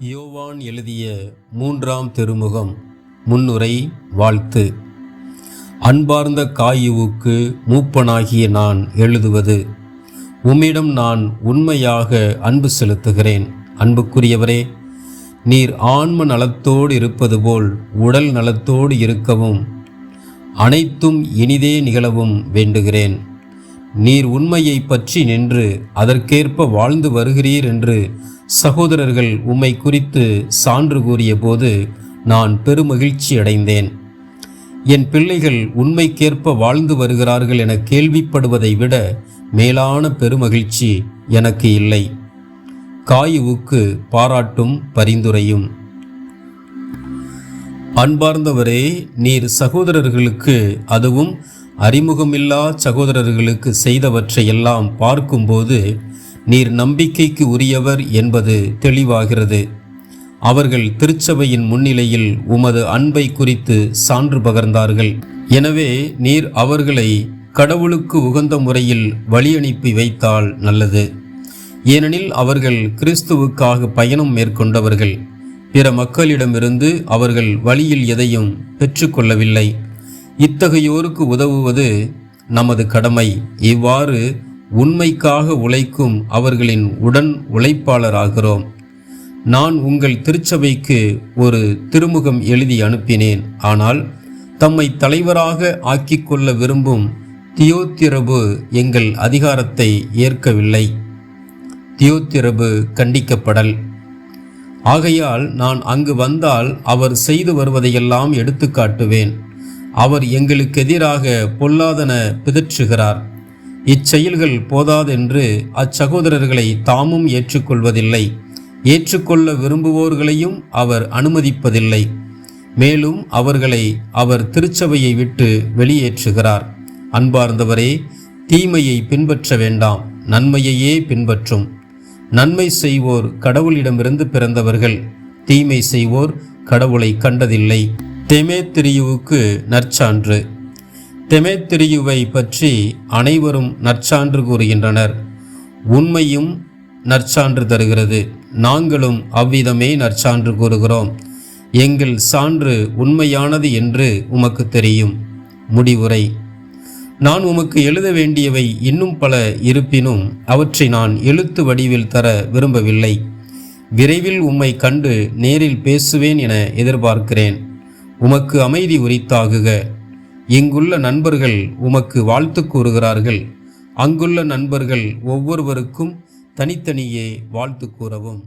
யோவான் எழுதிய 3ஆம் திருமுகம். முன்னுரை. வாழ்த்து. அன்பார்ந்த காயுவுக்கு மூப்பனாகிய நான் எழுதுவது. உம்மிடம் நான் உண்மையாக அன்பு செலுத்துகிறேன். அன்புக்குரியவரே, நீர் ஆன்ம நலத்தோடு இருப்பது போல் உடல் நலத்தோடு இருக்கவும் அனைத்தும் இனிதே நிகழவும் வேண்டுகிறேன். நீர் உண்மையை பற்றி நின்று அதற்கேற்ப வாழ்ந்து வருகிறீர் என்று சகோதரர்கள் உம்மை குறித்து சான்று கூறிய போது நான் பெருமகிழ்ச்சி அடைந்தேன். என் பிள்ளைகள் உண்மைக்கேற்ப வாழ்ந்து வருகிறார்கள் என கேள்விப்படுவதை விட மேலான பெருமகிழ்ச்சி எனக்கு இல்லை. காயுவுக்கு பாராட்டும் பரிந்துரையும். அன்பார்ந்தவரே, நீர் சகோதரர்களுக்கு, அதுவும் அறிமுகமில்லா சகோதரர்களுக்கு செய்தவற்றையெல்லாம் பார்க்கும்போது நீர் நம்பிக்கைக்கு உரியவர் என்பது தெளிவாகிறது. அவர்கள் திருச்சபையின் முன்னிலையில் உமது அன்பை குறித்து சான்று பகர்ந்தார்கள். எனவே நீர் அவர்களை கடவுளுக்கு உகந்த முறையில் வழியனுப்பி வைத்தால் நல்லது. ஏனெனில் அவர்கள் கிறிஸ்துவுக்காக பயணம் மேற்கொண்டவர்கள். பிற மக்களிடமிருந்து அவர்கள் வழியில் எதையும் பெற்றுக்கொள்ளவில்லை. இத்தகையோருக்கு உதவுவது நமது கடமை. இவ்வாறு உண்மைக்காக உழைக்கும் அவர்களின் உடன் உழைப்பாளராகிறோம். நான் உங்கள் திருச்சபைக்கு ஒரு திருமுகம் எழுதி அனுப்பினேன். ஆனால் தம்மை தலைவராக ஆக்கிக்கொள்ள விரும்பும் தியோத்திரபு எங்கள் அதிகாரத்தை ஏற்கவில்லை. தியோத்திரபு கண்டிக்கப்படல். ஆகையால் நான் அங்கு வந்தால் அவர் செய்து வருவதையெல்லாம் எடுத்து காட்டுவேன். அவர் எங்களுக்கு எதிராக பொல்லாதன பிதற்றுகிறார். இச்செயல்கள் போதாதென்று அச்சகோதரர்களை தாமும் ஏற்றுக்கொள்வதில்லை. ஏற்றுக்கொள்ள விரும்புவோர்களையும் அவர் அனுமதிப்பதில்லை. மேலும் அவர்களை அவர் திருச்சபையை விட்டு வெளியேற்றுகிறார். அன்பார்ந்தவரே, தீமையை பின்பற்ற வேண்டாம், நன்மையையே பின்பற்றும். நன்மை செய்வோர் கடவுளிடமிருந்து பிறந்தவர்கள், தீமை செய்வோர் கடவுளை கண்டதில்லை. தெமேத்திரியுவுக்கு நற்சான்று. தெமேத்திரியுவை பற்றி அனைவரும் நற்சான்று கூறுகின்றனர். உண்மையும் நற்சான்று தருகிறது. நாங்களும் அவ்விதமே நற்சான்று கூறுகிறோம். எங்கள் சான்று உண்மையானது என்று உமக்கு தெரியும். முடிவுரை. நான் உமக்கு எழுத வேண்டியவை இன்னும் பல இருப்பினும் அவற்றை நான் எழுத்து வடிவில் தர விரும்பவில்லை. விரைவில் உம்மை கண்டு நேரில் பேசுவேன் என எதிர்பார்க்கிறேன். உமக்கு அமைதி உரித்தாகுக. இங்குள்ள நண்பர்கள் உமக்கு வாழ்த்து கூறுகிறார்கள். அங்குள்ள நண்பர்கள் ஒவ்வொருவருக்கும் தனித்தனியே வாழ்த்து கூறவும்.